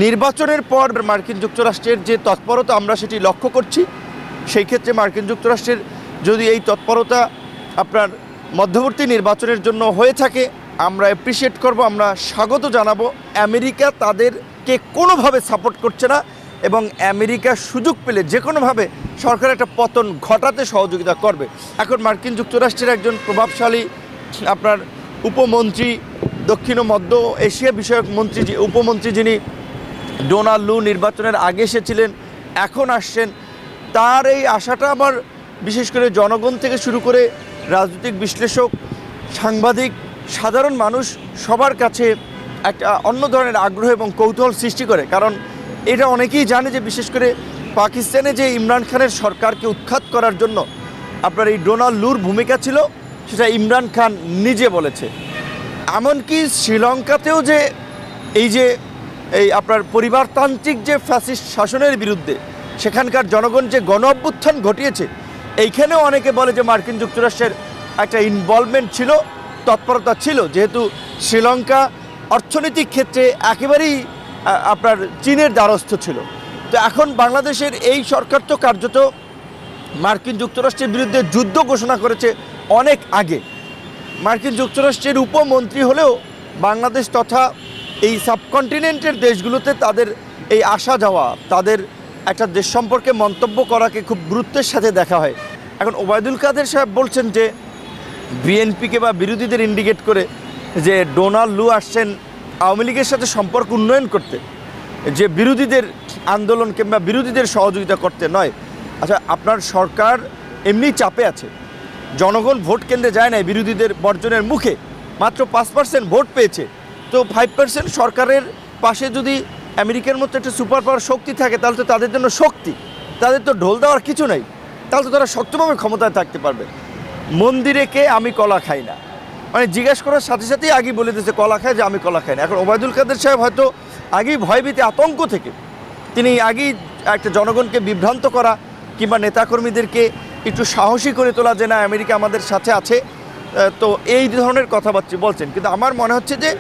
নির্বাচনের পর মার্কিন যুক্তরাষ্ট্রের যে তৎপরতা আমরা সেটি লক্ষ্য করছি। সেই ক্ষেত্রে মার্কিন যুক্তরাষ্ট্রের যদি এই তৎপরতা আপনার মধ্যবর্তী নির্বাচনের জন্য হয়ে থাকে, আমরা অ্যাপ্রিসিয়েট করব, আমরা স্বাগত জানাবো। আমেরিকা তাদেরকে কোনোভাবে সাপোর্ট করছে না এবং আমেরিকা সুযোগ পেলে যে কোনোভাবে সরকারের একটা পতন ঘটাতে সহযোগিতা করবে। এখন মার্কিন যুক্তরাষ্ট্রের একজন প্রভাবশালী আপনার উপমন্ত্রী, দক্ষিণ ও মধ্য এশিয়া বিষয়ক মন্ত্রী, উপমন্ত্রী, যিনি ডোনাল্ড লু নির্বাচনের আগে এসেছিলেন, এখন আসছেন, তার এই আশাটা আবার বিশেষ করে জনগণ থেকে শুরু করে রাজনৈতিক বিশ্লেষক, সাংবাদিক, সাধারণ মানুষ সবার কাছে একটা অন্য ধরনের আগ্রহ এবং কৌতূহল সৃষ্টি করে। কারণ এটা অনেকেই জানে যে বিশেষ করে পাকিস্তানে যে ইমরান খানের সরকারকে উৎখাত করার জন্য আপনার এই ডোনাল্ড লুর ভূমিকা ছিল, সেটা ইমরান খান নিজে বলেছে। এমনকি শ্রীলঙ্কাতেও যে এই আপনার পরিবারতান্ত্রিক যে ফ্যাসিস্ট শাসনের বিরুদ্ধে সেখানকার জনগণ যে গণ অভ্যুত্থান ঘটিয়েছে, এইখানেও অনেকে বলে যে মার্কিন যুক্তরাষ্ট্রের একটা ইনভলভমেন্ট ছিল, তৎপরতা ছিল, যেহেতু শ্রীলঙ্কা অর্থনৈতিক ক্ষেত্রে একেবারেই আপনার চীনের দ্বারস্থ ছিল। তো এখন বাংলাদেশের এই সরকার তো কার্যত মার্কিন যুক্তরাষ্ট্রের বিরুদ্ধে যুদ্ধ ঘোষণা করেছে অনেক আগে। মার্কিন যুক্তরাষ্ট্রের উপমন্ত্রী হলেও বাংলাদেশ তথা এই সাবকন্টিনেন্টের দেশগুলোতে তাদের এই আসা যাওয়া, তাদের একটা দেশ সম্পর্কে মন্তব্য করাকে খুব গুরুত্বের সাথে দেখা হয়। এখন ওবায়দুল কাদের সাহেব বলছেন যে বিএনপিকে বা বিরোধীদের ইন্ডিকেট করে যে ডোনাল্ড লু আসছেন আওয়ামী লীগের সাথে সম্পর্ক উন্নয়ন করতে, যে বিরোধীদের আন্দোলন কিংবা বিরোধীদের সহযোগিতা করতে নয়। আচ্ছা, আপনার সরকার এমনি চাপে আছে, জনগণ ভোট কেন্দ্রে যায় না বিরোধীদের বর্জনের মুখে, মাত্র 5% ভোট পেয়েছে। তো 5% সরকারের পাশে যদি আমেরিকার মতো একটা সুপার পাওয়ার শক্তি থাকে, তাহলে তো তাদের জন্য শক্তি, তাদের তো ঢোল দেওয়ার কিছু নেই, তাহলে তো তারা শক্তভাবে ক্ষমতায় থাকতে পারবে। মন্দিরে কে আমি কলা খাই না, মানে জিজ্ঞেস করার সাথে সাথেই আগেই বলে দিয়েছে কলা খায়, যে আমি কলা খাই না। এখন ওবায়দুল কাদের সাহেব হয়তো আগেই ভয়ভীতি আতঙ্ক থেকে তিনি আগেই একটা জনগণকে বিভ্রান্ত করা কিংবা নেতাকর্মীদেরকে একটু সাহসী করে তোলা যে না আমেরিকা আমাদের সাথে আছে, তো এই ধরনের কথাবার্তা বলছেন। কিন্তু আমার মনে হচ্ছে যে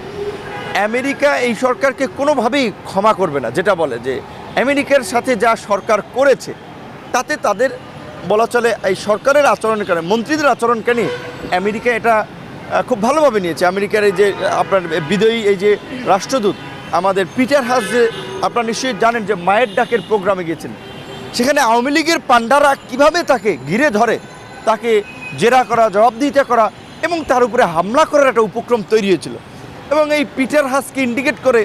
আমেরিকা এই সরকারকে কোনোভাবেই ক্ষমা করবে না। যেটা বলে যে আমেরিকার সাথে যা সরকার করেছে তাতে তাদের বলা চলে এই সরকারের আচরণের কারণে, মন্ত্রীদের আচরণকে নিয়ে আমেরিকা এটা খুব ভালোভাবে নিয়েছে। আমেরিকার এই যে আপনার বিদায়ী এই যে রাষ্ট্রদূত আমাদের পিটার হাস, যে আপনারা নিশ্চয়ই জানেন যে মায়ের ডাকের প্রোগ্রামে গিয়েছেন, সেখানে আওয়ামী লীগের পান্ডারা কীভাবে তাকে ঘিরে ধরে, তাকে জেরা করা, জবাবদিহিতা করা এবং তার উপরে হামলা করার একটা উপক্রম তৈরি হয়েছিল। এবং এই পিটার হাসকে ইন্ডিকেট করে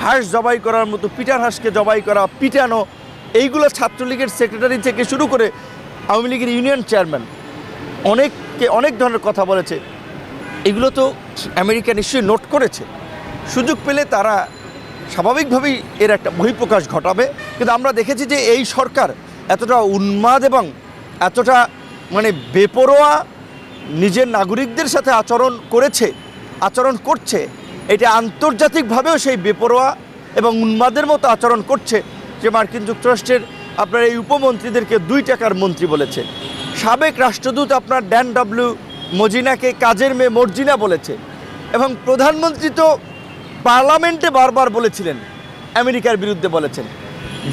হাঁস জবাই করার মতো, পিটার হাসকে জবাই করা, পিটানো, এইগুলো ছাত্রলীগের সেক্রেটারি থেকে শুরু করে আওয়ামী লীগের ইউনিয়ন চেয়ারম্যান অনেক ধরনের কথা বলেছে। এগুলো তো আমেরিকা নিশ্চয়ই নোট করেছে। সুযোগ পেলে তারা স্বাভাবিকভাবেই এর একটা বহিঃপ্রকাশ ঘটাবে। কিন্তু আমরা দেখেছি যে এই সরকার এতটা উন্মাদ এবং এতটা মানে বেপরোয়া নিজের নাগরিকদের সাথে আচরণ করছে, এটা আন্তর্জাতিকভাবেও সেই বেপরোয়া এবং উন্মাদের মতো আচরণ করছে যে মার্কিন যুক্তরাষ্ট্রের আপনার এই উপমন্ত্রীদেরকে 2 টাকার মন্ত্রী বলেছে। সাবেক রাষ্ট্রদূত আপনার ড্যান ডব্লিউ মজিনাকে কাজের মেয়ে মর্জিনা বলেছে। এবং প্রধানমন্ত্রী তো পার্লামেন্টে বারবার বলেছিলেন, আমেরিকার বিরুদ্ধে বলেছেন।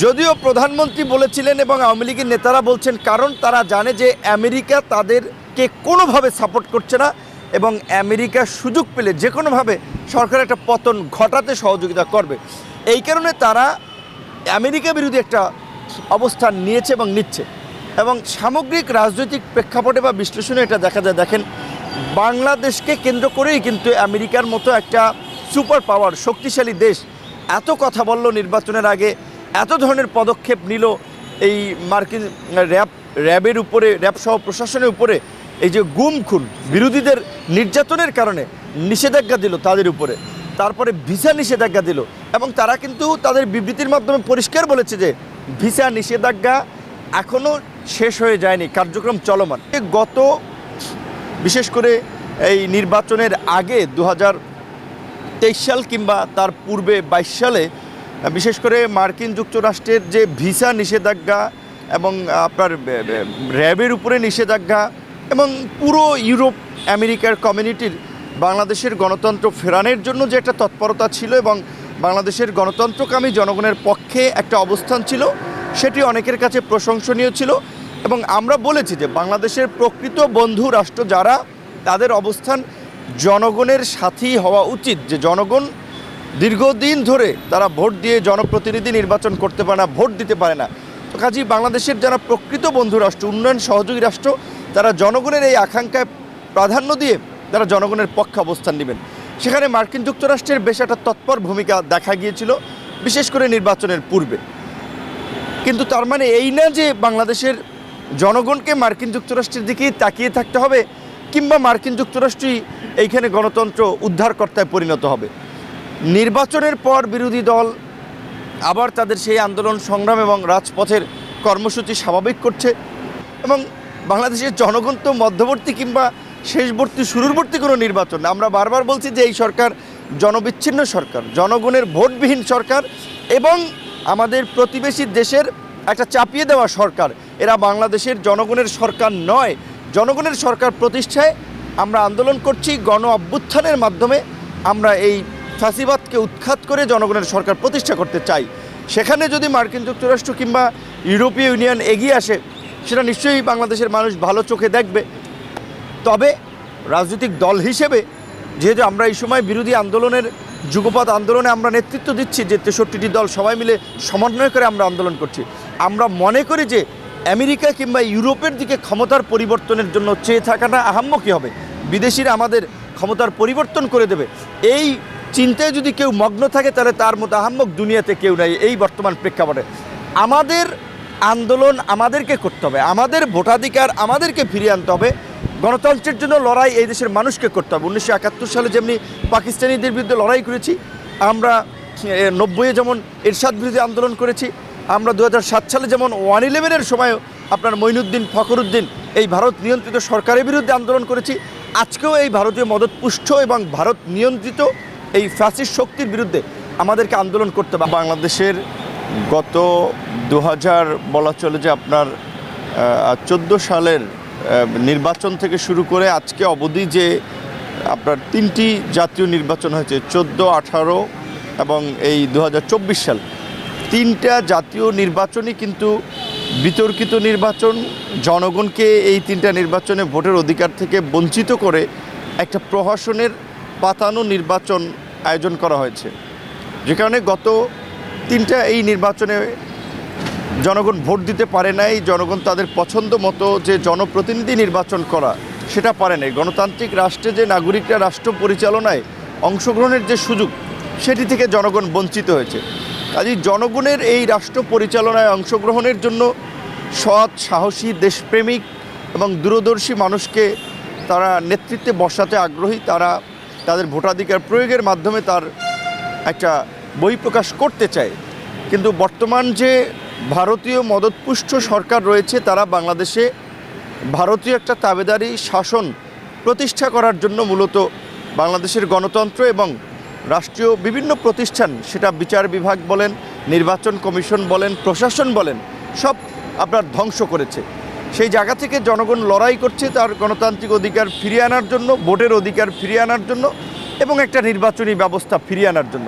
যদিও প্রধানমন্ত্রী বলেছিলেন এবং আওয়ামী লীগের নেতারা বলছেন, কারণ তারা জানে যে আমেরিকা তাদেরকে কোনোভাবে সাপোর্ট করছে না এবং আমেরিকা সুযোগ পেলে যে কোনোভাবে সরকারের একটা পতন ঘটাতে সহযোগিতা করবে। এই কারণে তারা আমেরিকা বিরোধী একটা অবস্থান নিয়েছে এবং নিচ্ছে। এবং সামগ্রিক রাজনৈতিক প্রেক্ষাপটে বা বিশ্লেষণে এটা দেখা যায়, দেখেন বাংলাদেশকে কেন্দ্র করেই কিন্তু আমেরিকার মতো একটা সুপার পাওয়ার শক্তিশালী দেশ এত কথা বলল নির্বাচনের আগে, এত ধরনের পদক্ষেপ নিল এই মার্কিন র্যাবের উপরে, র্যাব সহ প্রশাসনের উপরে, এই যে গুম খুন, বিরোধীদের নির্যাতনের কারণে নিষেধাজ্ঞা দিল তাদের উপরে, তারপরে ভিসা নিষেধাজ্ঞা দিল। এবং তারা কিন্তু তাদের বিবৃতির মাধ্যমে পরিষ্কার বলেছে যে ভিসা নিষেধাজ্ঞা এখনও শেষ হয়ে যায়নি, কার্যক্রম চলমান। গত বিশেষ করে এই নির্বাচনের আগে 2023 সাল কিংবা তার পূর্বে 22 সালে বিশেষ করে মার্কিন যুক্তরাষ্ট্রের যে ভিসা নিষেধাজ্ঞা এবং আপনার র্যাবের উপরে নিষেধাজ্ঞা এবং পুরো ইউরোপ আমেরিকার কমিউনিটির বাংলাদেশের গণতন্ত্র ফেরানোর জন্য যে একটা তৎপরতা ছিল এবং বাংলাদেশের গণতন্ত্রকামী জনগণের পক্ষে একটা অবস্থান ছিল, সেটি অনেকের কাছে প্রশংসনীয় ছিল। এবং আমরা বলেছি যে বাংলাদেশের প্রকৃত বন্ধু রাষ্ট্র যারা, তাদের অবস্থান জনগণের সাথেই হওয়া উচিত। যে জনগণ দীর্ঘদিন ধরে তারা ভোট দিয়ে জনপ্রতিনিধি নির্বাচন করতে পারে না, ভোট দিতে পারে না। তো কাজেই বাংলাদেশের যারা প্রকৃত বন্ধু রাষ্ট্র, উন্নয়ন সহযোগী রাষ্ট্র, তারা জনগণের এই আকাঙ্ক্ষায় প্রাধান্য দিয়ে তারা জনগণের পক্ষে অবস্থান নেবেন। সেখানে মার্কিন যুক্তরাষ্ট্রের বেশ একটা তৎপর ভূমিকা দেখা গিয়েছিল, বিশেষ করে নির্বাচনের পূর্বে। কিন্তু তার মানে এই না যে বাংলাদেশের জনগণকে মার্কিন যুক্তরাষ্ট্রের দিকেই তাকিয়ে থাকতে হবে, কিংবা মার্কিন যুক্তরাষ্ট্রই এইখানে গণতন্ত্র উদ্ধারকর্তায় পরিণত হবে। নির্বাচনের পর বিরোধী দল আবার তাদের সেই আন্দোলন সংগ্রাম এবং রাজপথের কর্মসূচি স্বাভাবিক করছে। এবং বাংলাদেশের জনগণ তো মধ্যবর্তী কিংবা শেষবর্তী শুরুরবর্তী কোনো নির্বাচন না। আমরা বারবার বলছি যে এই সরকার জনবিচ্ছিন্ন সরকার, জনগণের ভোটবিহীন সরকার এবং আমাদের প্রতিবেশী দেশের একটা চাপিয়ে দেওয়া সরকার। এরা বাংলাদেশের জনগণের সরকার নয়। জনগণের সরকার প্রতিষ্ঠায় আমরা আন্দোলন করছি। গণ অভ্যুত্থানের মাধ্যমে আমরা এই ফ্যাসিবাদকে উৎখাত করে জনগণের সরকার প্রতিষ্ঠা করতে চাই। সেখানে যদি মার্কিন যুক্তরাষ্ট্র কিংবা ইউরোপীয় ইউনিয়ন এগিয়ে আসে, সেটা নিশ্চয়ই বাংলাদেশের মানুষ ভালো চোখে দেখবে। তবে রাজনৈতিক দল হিসেবে যেহেতু আমরা এই সময় বিরোধী আন্দোলনের যুগপৎ আন্দোলনে আমরা নেতৃত্ব দিচ্ছি, যে 63টি দল সবাই মিলে সমন্বয় করে আমরা আন্দোলন করছি, আমরা মনে করি যে আমেরিকা কিংবা ইউরোপের দিকে ক্ষমতার পরিবর্তনের জন্য চেয়ে থাকাটা আহাম্মকি হবে। বিদেশিরা আমাদের ক্ষমতার পরিবর্তন করে দেবে, এই চিন্তায় যদি কেউ মগ্ন থাকে, তাহলে তার মতো আহাম্মক দুনিয়াতে কেউ নাই এই বর্তমান প্রেক্ষাপটে। আমাদের আন্দোলন আমাদেরকে করতে হবে, আমাদের ভোটাধিকার আমাদেরকে ফিরিয়ে আনতে হবে। গণতন্ত্রের জন্য লড়াই এই দেশের মানুষকে করতে হবে। 1971 সালে যেমনি পাকিস্তানিদের বিরুদ্ধে লড়াই করেছি, আমরা 90-এ যেমন এরশাদ বিরোধী আন্দোলন করেছি, আমরা 2007 সালে যেমন 1/11-এর সময় আপনার মঈনুদ্দিন ফখরুদ্দিন এই ভারত নিয়ন্ত্রিত সরকারের বিরুদ্ধে আন্দোলন করেছি, আজকেও এই ভারতীয় মদতপুষ্ট এবং ভারত নিয়ন্ত্রিত এই ফ্যাসিস্ট শক্তির বিরুদ্ধে আমাদেরকে আন্দোলন করতে হবে। বাংলাদেশের গত 2000 বলা চলে যে আপনার 14 সালের নির্বাচন থেকে শুরু করে আজকে অবধি যে আপনার 3টি জাতীয় নির্বাচন হয়েছে, 14, 18 এবং এই 2024 সাল, 3টা জাতীয় নির্বাচনই কিন্তু বিতর্কিত নির্বাচন। জনগণকে এই 3টা নির্বাচনে ভোটের অধিকার থেকে বঞ্চিত করে একটা প্রহসনের পাতানো নির্বাচন আয়োজন করা হয়েছে, যে কারণে গত 3টা এই নির্বাচনে জনগণ ভোট দিতে পারে নাই। জনগণ তাদের পছন্দ মতো যে জনপ্রতিনিধি নির্বাচন করা, সেটা পারে নাই। গণতান্ত্রিক রাষ্ট্রে যে নাগরিকরা রাষ্ট্র পরিচালনায় অংশগ্রহণের যে সুযোগ, সেটি থেকে জনগণ বঞ্চিত হয়েছে। কাজেই জনগণের এই রাষ্ট্র পরিচালনায় অংশগ্রহণের জন্য সৎ, সাহসী, দেশপ্রেমিক এবং দূরদর্শী মানুষকে তারা নেতৃত্বে বসাতে আগ্রহী। তারা তাদের ভোটাধিকার প্রয়োগের মাধ্যমে তার একটা বহিঃপ্রকাশ করতে চায়। কিন্তু বর্তমান যে ভারতীয় মদতপুষ্ট সরকার রয়েছে, তারা বাংলাদেশে ভারতীয় একটা তাবেদারি শাসন প্রতিষ্ঠা করার জন্য মূলত বাংলাদেশের গণতন্ত্র এবং রাষ্ট্রীয় বিভিন্ন প্রতিষ্ঠান, সেটা বিচার বিভাগ বলেন, নির্বাচন কমিশন বলেন, প্রশাসন বলেন, সব আপনার ধ্বংস করেছে। সেই জায়গা থেকে জনগণ লড়াই করছে তার গণতান্ত্রিক অধিকার ফিরিয়ে আনার জন্য, ভোটের অধিকার ফিরিয়ে আনার জন্য এবং একটা নির্বাচনী ব্যবস্থা ফিরিয়ে আনার জন্য।